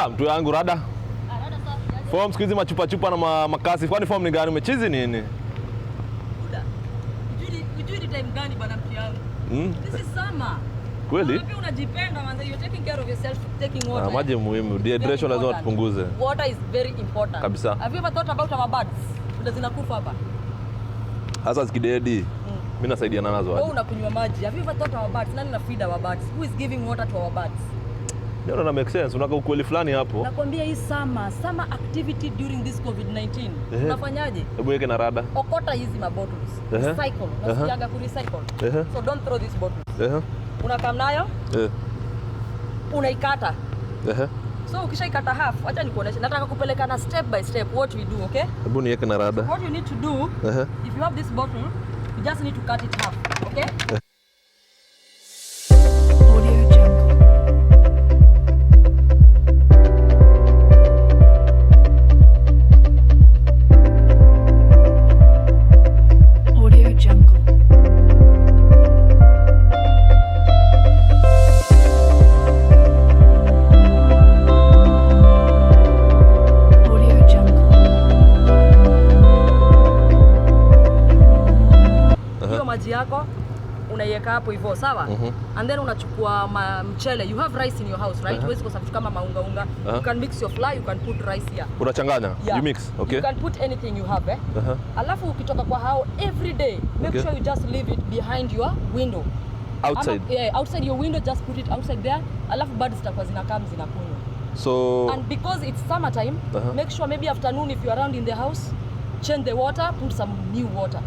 mtu yangu rada. Form siku hizi machupa chupa na makasi. Kwani form ni gani umechizi nini? Buda. Ujui time gani bana mtu yangu? This is summer. Kweli? Wewe unajipenda manze, you're taking care of yourself, taking water. Maji muhimu. Dehydration lazima tupunguze. Water is very important. Kabisa. Have you ever thought about our birds? Ndio zinakufa hapa. Hasa zikidedi. Mimi nasaidiana nazo Wewe aje. unakunywa maji. Have you ever thought our birds? Nani na feed our birds? Who is giving water to our birds? Ndio na make sense. Unaka ukweli fulani hapo. Nakwambia hii summer activity during this COVID-19. Unafanyaje? Hebu weke na rada. Okota hizi mabottles. Recycle. Nasikiaga ku recycle. So don't throw these bottles. Unakam nayo? Unaikata. So ukishaikata half, acha nikuoneshe. Nataka kupeleka na step by step what we do, okay? Hebu niweke na rada. What you need to do, if you have this bottle, you just need to cut it half, okay? Maji yako unaiweka hapo hivyo, sawa? And then unachukua mchele. You have rice in your house, right? Huwezi kosa vitu kama maunga. You can mix your flour, you can put rice here. Unachanganya? You mix, okay? You can put anything you have, Alafu ukitoka kwa hao every day, make sure you just leave it behind your window. Outside? Outside your window, just put it outside there. Alafu birds zitakuwa zinakunywa. So and because it's summertime, make sure maybe afternoon if you're around in the house, change the water, put some new water.